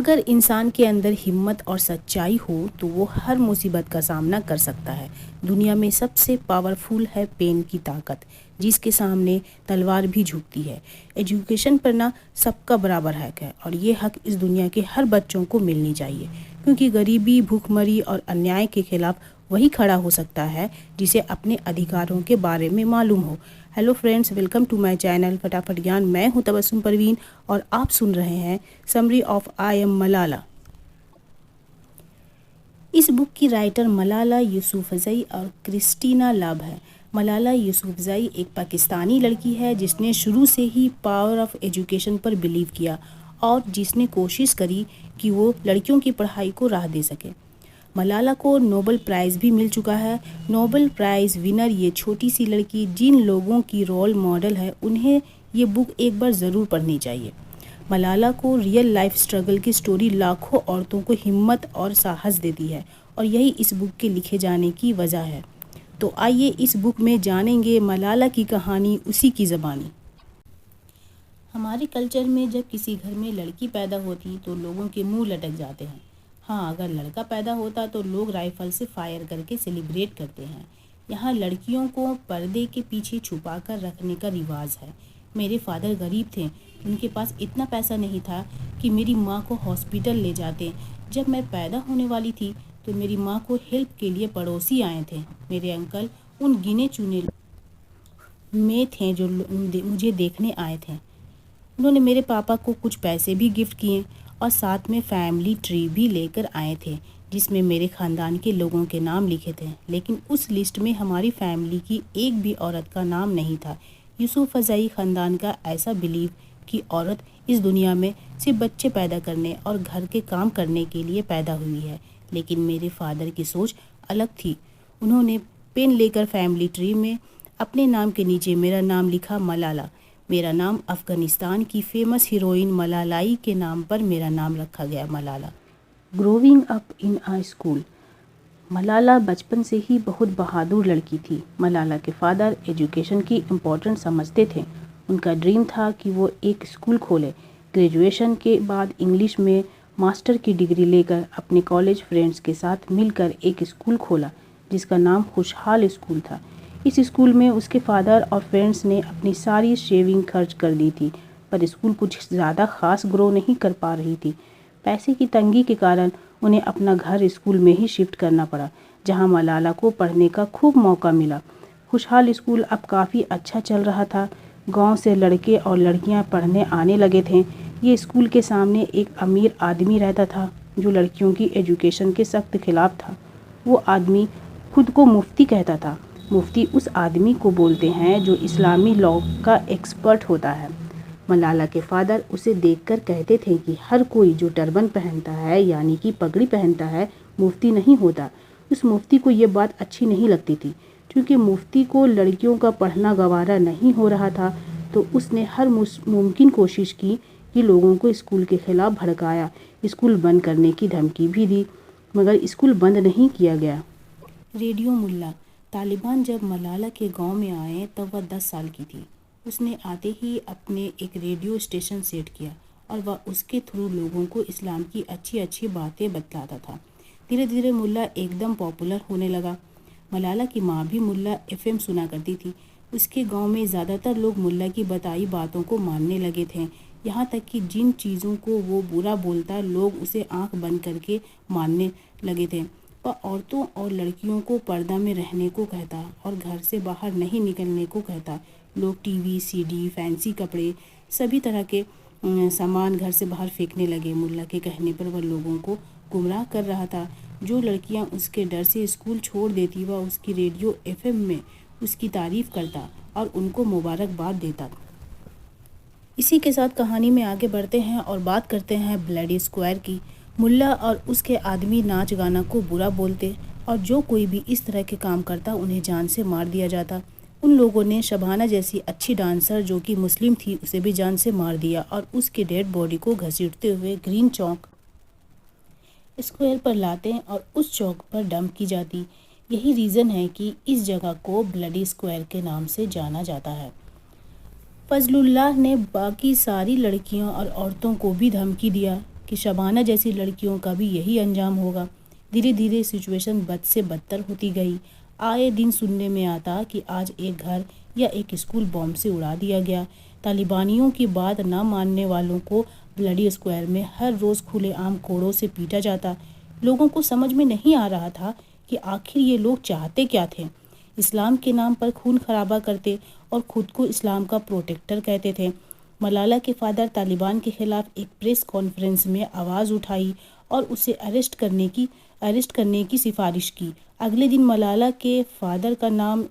اگر انسان کے اندر ہمت اور سچائی ہو تو وہ ہر مصیبت کا سامنا کر سکتا ہے۔ دنیا میں سب سے پاورفل ہے پین کی طاقت، جس کے سامنے تلوار بھی جھکتی ہے۔ ایجوکیشن پڑھنا سب کا برابر حق ہے اور یہ حق اس دنیا کے ہر بچوں کو ملنی چاہیے، کیونکہ غریبی، بھوک مری اور انیائے کے خلاف وہی کھڑا ہو سکتا ہے جسے اپنے ادھیکاروں کے بارے میں معلوم ہو۔ Hello friends, welcome to my channel Fatafat Gyan. میں ہوں تبسم پروین اور آپ سن رہے ہیں summary of I am Malala. اس بک کی رائٹر ملالہ یوسفزئی اور کرسٹینا لب ہے۔ ملالہ یوسفزئی ایک پاکستانی لڑکی ہے جس نے شروع سے ہی پاور آف ایجوکیشن پر بلیو کیا اور جس نے کوشش کری کہ وہ لڑکیوں کی پڑھائی کو راہ دے سکے۔ ملالہ کو نوبل پرائز بھی مل چکا ہے۔ نوبل پرائز ونر یہ چھوٹی سی لڑکی جن لوگوں کی رول ماڈل ہے انہیں یہ بک ایک بار ضرور پڑھنی چاہیے۔ ملالہ کو ریئل لائف سٹرگل کی سٹوری لاکھوں عورتوں کو ہمت اور ساہس دیتی ہے اور یہی اس بک کے لکھے جانے کی وجہ ہے۔ تو آئیے اس بک میں جانیں گے ملالہ کی کہانی اسی کی زبانی۔ ہمارے کلچر میں جب کسی گھر میں لڑکی پیدا ہوتی تو لوگوں کے منہ لٹک جاتے ہیں۔ ہاں، اگر لڑکا پیدا ہوتا تو لوگ رائفل سے فائر کر کے سیلیبریٹ کرتے ہیں۔ یہاں لڑکیوں کو پردے کے پیچھے چھپا کر رکھنے کا رواج ہے۔ میرے فادر غریب تھے، ان کے پاس اتنا پیسہ نہیں تھا کہ میری ماں کو ہاسپٹل لے جاتے۔ جب میں پیدا ہونے والی تھی تو میری ماں کو ہیلپ کے لیے پڑوسی آئے تھے۔ میرے انکل ان گنے چنے میں تھے جو مجھے دیکھنے آئے تھے۔ انہوں نے میرے پاپا کو کچھ پیسے بھی گفٹ کیے اور ساتھ میں فیملی ٹری بھی لے کر آئے تھے جس میں میرے خاندان کے لوگوں کے نام لکھے تھے، لیکن اس لسٹ میں ہماری فیملی کی ایک بھی عورت کا نام نہیں تھا۔ یوسفزئی خاندان کا ایسا بلیو کہ عورت اس دنیا میں صرف بچے پیدا کرنے اور گھر کے کام کرنے کے لیے پیدا ہوئی ہے، لیکن میرے فادر کی سوچ الگ تھی۔ انہوں نے پین لے کر فیملی ٹری میں اپنے نام کے نیچے میرا نام لکھا، ملالہ۔ میرا نام افغانستان کی فیمس ہیروئن ملالائی کے نام پر میرا نام رکھا گیا، Malala. Growing up in a school. Malala بچپن سے ہی بہت بہادر لڑکی تھی۔ ملالہ کے فادر ایجوکیشن کی امپورٹنٹ سمجھتے تھے۔ ان کا ڈریم تھا کہ وہ ایک اسکول کھولے۔ گریجویشن کے بعد انگلش میں ماسٹر کی ڈگری لے کر اپنے کالج فرینڈز کے ساتھ مل کر ایک اسکول کھولا جس کا نام خوشحال اسکول تھا۔ اس اسکول میں اس کے فادر اور فرینڈز نے اپنی ساری سیونگ خرچ کر دی تھی، پر اسکول کچھ زیادہ خاص گرو نہیں کر پا رہی تھی۔ پیسے کی تنگی کے کارن انہیں اپنا گھر اسکول میں ہی شفٹ کرنا پڑا، جہاں ملالہ کو پڑھنے کا خوب موقع ملا۔ خوشحال اسکول اب کافی اچھا چل رہا تھا۔ گاؤں سے لڑکے اور لڑکیاں پڑھنے آنے لگے تھے۔ یہ اسکول کے سامنے ایک امیر آدمی رہتا تھا جو لڑکیوں کی ایجوکیشن کے سخت خلاف تھا۔ وہ آدمی خود کو مفتی کہتا تھا۔ مفتی اس آدمی کو بولتے ہیں جو اسلامی لاء کا ایکسپرٹ ہوتا ہے۔ ملالہ کے فادر اسے دیکھ کر کہتے تھے کہ ہر کوئی جو ٹربن پہنتا ہے یعنی کہ پگڑی پہنتا ہے مفتی نہیں ہوتا۔ اس مفتی کو یہ بات اچھی نہیں لگتی تھی، کیونکہ مفتی کو لڑکیوں کا پڑھنا گوارا نہیں ہو رہا تھا، تو اس نے ہر ممکن کوشش کی کہ لوگوں کو اسکول کے خلاف بھڑکایا، اسکول بند کرنے کی دھمکی بھی دی، مگر اسکول بند نہیں کیا گیا۔ ریڈیو ملا۔ طالبان جب ملالہ کے گاؤں میں آئے تب وہ 10 سال کی تھی۔ اس نے آتے ہی اپنے ایک ریڈیو اسٹیشن سیٹ کیا اور وہ اس کے تھرو لوگوں کو اسلام کی اچھی اچھی باتیں بتلاتا تھا۔ دھیرے دھیرے ملا ایک دم پاپولر ہونے لگا۔ ملالہ کی ماں بھی ملا FM سنا کرتی تھی۔ اس کے گاؤں میں زیادہ تر لوگ ملا کی بتائی باتوں کو ماننے لگے تھے، یہاں تک کہ جن چیزوں کو وہ برا بولتا لوگ اسے آنکھ بند کر کے ماننے لگے تھے۔ وہ عورتوں اور لڑکیوں کو پردہ میں رہنے کو کہتا اور گھر سے باہر نہیں نکلنے کو کہتا۔ لوگ ٹی وی، CD، فینسی کپڑے، سبھی طرح کے سامان گھر سے باہر پھینکنے لگے۔ ملا کے کہنے پر وہ لوگوں کو گمراہ کر رہا تھا۔ جو لڑکیاں اس کے ڈر سے اسکول چھوڑ دیتی وہ اس کی ریڈیو FM میں اس کی تعریف کرتا اور ان کو مبارکباد دیتا۔ اسی کے ساتھ کہانی میں آگے بڑھتے ہیں اور بات کرتے ہیں بلیڈی اسکوائر کی۔ ملا اور اس کے آدمی ناچ گانا کو برا بولتے اور جو کوئی بھی اس طرح کے کام کرتا انہیں جان سے مار دیا جاتا۔ ان لوگوں نے شبانہ جیسی اچھی ڈانسر جو کہ مسلم تھی اسے بھی جان سے مار دیا اور اس کی ڈیڈ باڈی کو گھسیٹتے ہوئے گرین چوک اسکوائر پر لاتے اور اس چوک پر ڈمپ کی جاتی۔ یہی ریزن ہے کہ اس جگہ کو بلیڈی اسکوائر کے نام سے جانا جاتا ہے۔ فضل اللہ نے باقی ساری لڑکیوں اور عورتوں کو بھی دھمکی دیا کہ شبانہ جیسی لڑکیوں کا بھی یہی انجام ہوگا۔ دھیرے دھیرے سچویشن بد سے بدتر ہوتی گئی۔ آئے دن سننے میں آتا کہ آج ایک گھر یا ایک اسکول بم سے اڑا دیا گیا۔ طالبانیوں کی بات نہ ماننے والوں کو بلڈی اسکوائر میں ہر روز کھلے عام کوڑوں سے پیٹا جاتا۔ لوگوں کو سمجھ میں نہیں آ رہا تھا کہ آخر یہ لوگ چاہتے کیا تھے۔ اسلام کے نام پر خون خرابہ کرتے اور خود کو اسلام کا پروٹیکٹر کہتے تھے۔ ملالہ کے فادر طالبان کے خلاف ایک پریس کانفرنس میں آواز اٹھائی اور اسے ارسٹ کرنے کی سفارش کی۔ اگلے دن ملالہ کے فادر کا نام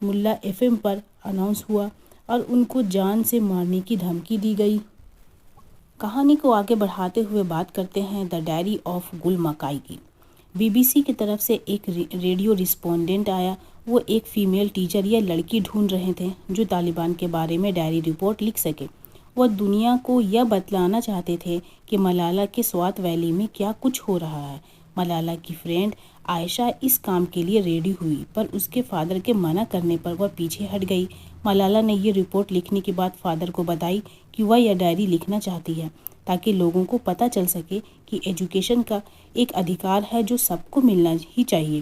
ملا FM پر اناؤنس ہوا اور ان کو جان سے مارنے کی دھمکی دی گئی۔ کہانی کو آگے بڑھاتے ہوئے بات کرتے ہیں دا ڈائری آف گل مکائی کی۔ BBC کی طرف سے ایک ریڈیو رسپونڈنٹ آیا۔ وہ ایک فیمیل ٹیچر یا لڑکی ڈھونڈ رہے تھے جو طالبان کے بارے میں ڈائری رپورٹ لکھ سکے۔ وہ دنیا کو یہ بتلانا چاہتے تھے کہ ملالہ کے سوات ویلی میں کیا کچھ ہو رہا ہے۔ ملالہ کی فرینڈ عائشہ اس کام کے لیے ریڈی ہوئی، پر اس کے فادر کے منع کرنے پر وہ پیچھے ہٹ گئی۔ ملالہ نے یہ رپورٹ لکھنے کے بعد فادر کو بتائی کہ وہ یہ ڈائری لکھنا چاہتی ہے تاکہ لوگوں کو پتہ چل سکے کہ ایجوکیشن کا ایک ادھیکار ہے جو سب کو ملنا ہی چاہیے۔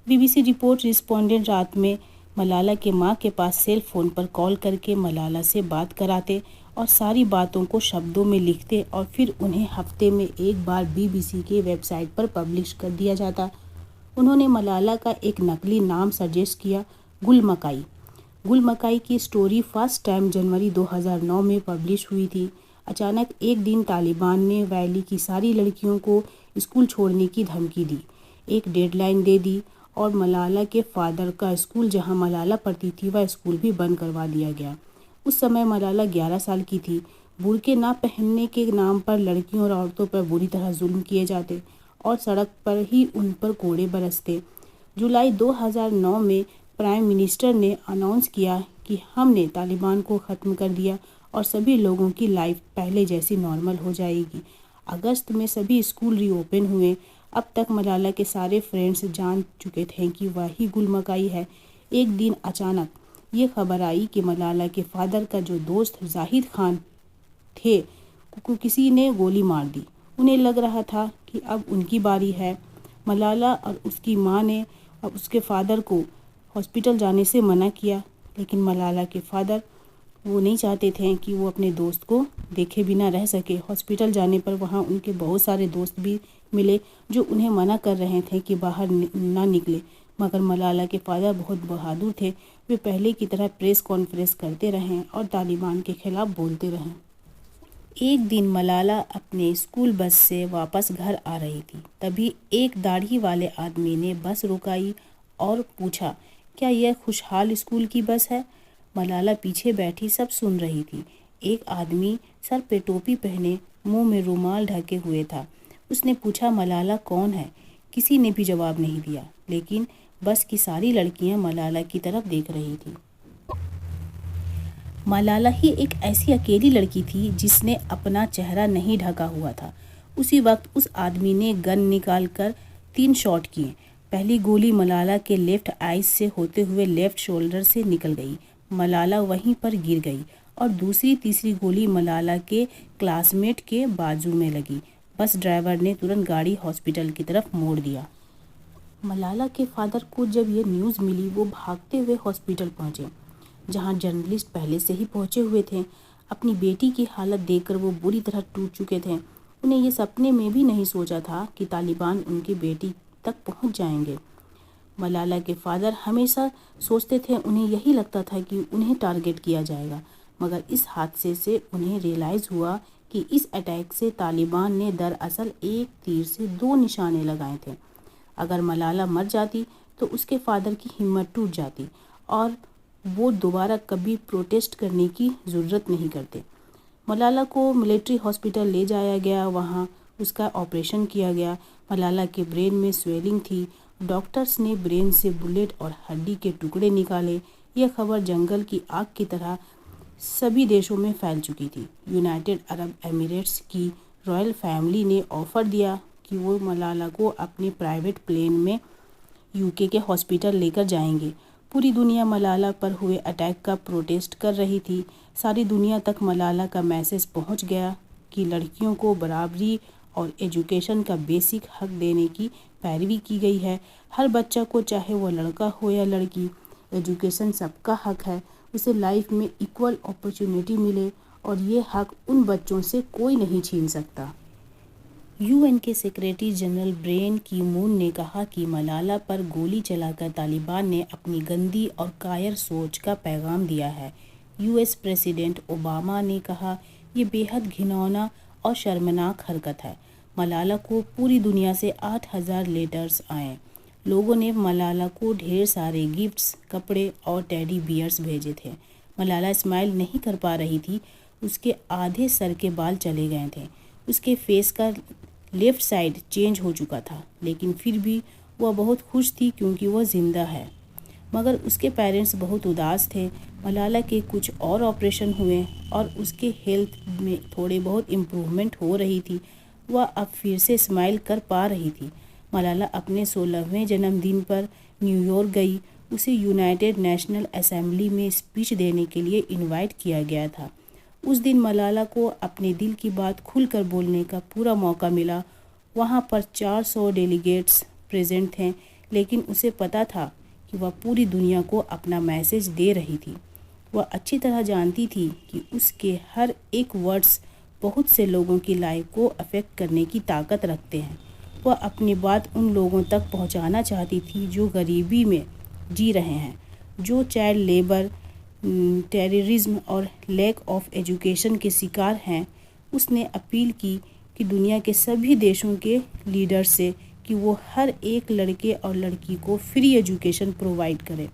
BBC رپورٹ رسپونڈنٹ رات میں ملالہ کے ماں کے پاس سیل فون پر کال کر کے ملالہ سے بات کراتے اور ساری باتوں کو شبدوں میں لکھتے اور پھر انہیں ہفتے میں ایک بار BBC کے ویب سائٹ پر پبلش کر دیا جاتا۔ انہوں نے ملالہ کا ایک نقلی نام سجیسٹ کیا، گل مکائی۔ گل مکائی کی سٹوری فرسٹ ٹائم جنوری 2009 میں پبلش ہوئی تھی۔ اچانک ایک دن طالبان نے ویلی کی ساری لڑکیوں کو اسکول چھوڑنے کی دھمکی دی، ایک ڈیڈ لائن دے دی اور ملالہ کے فادر کا اسکول جہاں ملالہ پڑھتی تھی وہ اسکول بھی بند کروا دیا گیا۔ اس سمے ملالہ 11 سال کی تھی۔ برقعے نہ پہننے کے نام پر لڑکیوں اور عورتوں پر بری طرح ظلم کیے جاتے اور سڑک پر ہی ان پر کوڑے برستے۔ جولائی 2009 میں پرائم منسٹر نے اناؤنس کیا کہ ہم نے طالبان کو ختم کر دیا اور سبھی لوگوں کی لائف پہلے جیسی نارمل ہو جائے گی۔ اگست میں سبھی اسکول ری اوپن ہوئے۔ اب تک ملالہ کے سارے فرینڈز جان چکے تھے کہ وہی گل مکائی ہے۔ ایک دن اچانک یہ خبر آئی کہ ملالہ کے فادر کا جو دوست زاہد خان تھے کو کسی نے گولی مار دی۔ انہیں لگ رہا تھا کہ اب ان کی باری ہے۔ ملالہ اور اس کی ماں نے اب اس کے فادر کو ہاسپٹل جانے سے منع کیا، لیکن ملالہ کے فادر وہ نہیں چاہتے تھے کہ وہ اپنے دوست کو دیکھے بنا رہ سکے۔ ہاسپٹل جانے پر وہاں ان کے بہت سارے دوست بھی ملے جو انہیں منع کر رہے تھے کہ باہر نہ نکلے، مگر ملالہ کے فادر بہت بہادر تھے۔ وہ پہلے کی طرح پریس کانفرنس کرتے رہے اور طالبان کے خلاف بولتے رہے۔ ایک دن ملالہ اپنے اسکول بس سے واپس گھر آ رہی تھی، تبھی ایک داڑھی والے آدمی نے بس رکائی اور پوچھا، کیا یہ خوشحال اسکول کی بس ہے؟ ملالہ پیچھے بیٹھی سب سن رہی تھی۔ ایک آدمی سر پہ ٹوپی پہنے منہ میں رومال ڈھکے ہوئے تھا۔ اس نے پوچھا، ملالہ کون ہے؟ کسی نے بھی جواب نہیں دیا، لیکن بس کی ساری لڑکیاں ملالہ کی طرف دیکھ رہی تھی۔ ملالہ ہی ایک ایسی اکیلی لڑکی تھی جس نے اپنا چہرہ نہیں ڈھکا ہوا تھا۔ اسی وقت اس آدمی نے گن نکال کر 3 شاٹ کیے۔ پہلی گولی ملالہ کے لیفٹ آئیز سے ہوتے ہوئے لیفٹ شولڈر سے نکل گئی۔ ملالہ وہیں پر گر گئی اور دوسری تیسری گولی ملالہ کے کلاس میٹ کے بازو میں لگی۔ بس ڈرائیور نے ترنت گاڑی ہاسپٹل کی طرف موڑ دیا۔ ملالہ کے فادر کو جب یہ نیوز ملی وہ بھاگتے ہوئے ہاسپٹل پہنچے، جہاں جرنلسٹ پہلے سے ہی پہنچے ہوئے تھے۔ اپنی بیٹی کی حالت دیکھ کر وہ بری طرح ٹوٹ چکے تھے۔ انہیں یہ سپنے میں بھی نہیں سوچا تھا کہ طالبان ان کی بیٹی تک پہنچ جائیں گے۔ ملالہ کے فادر ہمیشہ سوچتے تھے، انہیں یہی لگتا تھا کہ انہیں ٹارگٹ کیا جائے گا، مگر اس حادثے سے انہیں ریئلائز ہوا کہ اس اٹیک سے طالبان نے دراصل ایک تیر سے 2 نشانے لگائے تھے۔ اگر ملالہ مر جاتی تو اس کے فادر کی ہمت ٹوٹ جاتی اور وہ دوبارہ کبھی پروٹیسٹ کرنے کی ضرورت نہیں کرتے۔ ملالہ کو ملٹری ہاسپٹل لے جایا گیا، وہاں اس کا آپریشن کیا گیا۔ ملالہ کے برین میں سویلنگ تھی۔ ڈاکٹرز نے برین سے بلیٹ اور ہڈی کے ٹکڑے نکالے۔ یہ خبر جنگل کی آگ کی طرح سبھی دیشوں میں پھیل چکی تھی۔ یونائٹڈ عرب ایمریٹس کی رائل فیملی نے آفر دیا کہ وہ ملالہ کو اپنے پرائیویٹ پلین میں UK کے ہاسپٹل لے کر جائیں گے۔ پوری دنیا ملالہ پر ہوئے اٹیک کا پروٹیسٹ کر رہی تھی۔ ساری دنیا تک ملالہ کا میسج پہنچ گیا کہ لڑکیوں کو برابری اور ایجوکیشن کا بیسک حق دینے کی پیروی کی گئی ہے۔ ہر بچہ کو، چاہے وہ لڑکا ہو یا لڑکی، ایجوکیشن سب کا حق ہے، اسے لائف میں ایکول اپرچونٹی ملے، اور یہ حق ان بچوں سے کوئی نہیں چھین سکتا۔ UN کے سیکریٹری جنرل بین کی مون نے کہا کہ ملالہ پر گولی چلا کر طالبان نے اپنی گندی اور کائر سوچ کا پیغام دیا ہے۔ US پریزیڈنٹ اوباما نے کہا، یہ بے حد گھناؤنا اور شرمناک حرکت ہے۔ ملالہ کو پوری دنیا سے 8,000 لیٹرز آئے۔ لوگوں نے ملالہ کو ڈھیر سارے گفٹس، کپڑے اور ٹیڈی بیئرز بھیجے تھے۔ ملالہ اسمائل نہیں کر پا رہی تھی، اس کے آدھے سر کے بال چلے گئے تھے، اس کے فیس کا لیفٹ سائڈ چینج ہو چکا تھا، لیکن پھر بھی وہ بہت خوش تھی کیونکہ وہ زندہ ہے۔ مگر اس کے پیرنٹس بہت اداس تھے۔ ملالہ کے کچھ اور آپریشن ہوئے اور اس کے ہیلتھ میں تھوڑے بہت امپروومنٹ ہو رہی تھی۔ وہ اب پھر سے اسمائل کر پا رہی تھی۔ ملالہ اپنے 16ویں جنم دن پر نیو یارک گئی۔ اسے یونائیٹڈ نیشنل اسمبلی میں اسپیچ دینے کے لیے انوائٹ کیا گیا تھا۔ اس دن ملالہ کو اپنے دل کی بات کھل کر بولنے کا پورا موقع ملا۔ وہاں پر 400 ڈیلیگیٹس پریزنٹ تھے، لیکن اسے پتہ تھا کہ وہ پوری دنیا کو اپنا میسج دے رہی تھی۔ وہ اچھی طرح جانتی تھی کہ اس کے ہر ایک ورڈز بہت سے لوگوں کی لائف کو افیکٹ کرنے کی طاقت رکھتے ہیں۔ وہ اپنی بات ان لوگوں تک پہنچانا چاہتی تھی جو غریبی میں جی رہے ہیں، جو چائلڈ لیبر، ٹیررزم اور لیک آف ایجوکیشن کے شکار ہیں۔ اس نے اپیل کی کہ دنیا کے سبھی دیشوں کے لیڈر سے کہ وہ ہر ایک لڑکے اور لڑکی کو فری ایجوکیشن پرووائڈ کرے۔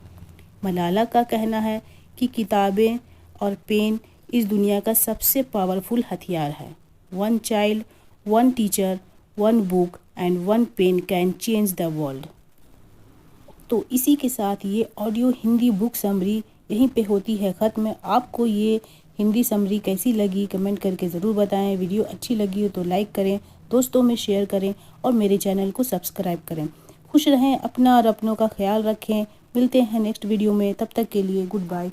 ملالہ کا کہنا ہے کہ کتابیں اور پین اس دنیا کا سب سے پاورفل ہتھیار ہے۔ One child, one teacher, one book and one pen can change the world. تو اسی کے ساتھ یہ آڈیو ہندی بک سمری یہیں پہ ہوتی ہے ختم۔ آپ کو یہ ہندی سمری کیسی لگی کمنٹ کر کے ضرور بتائیں۔ ویڈیو اچھی لگی ہو تو لائک کریں، دوستوں میں شیئر کریں اور میرے چینل کو سبسکرائب کریں۔ خوش رہیں، اپنا اور اپنوں کا خیال رکھیں۔ ملتے ہیں نیکسٹ ویڈیو میں، تب تک کے لیے گڈ بائے۔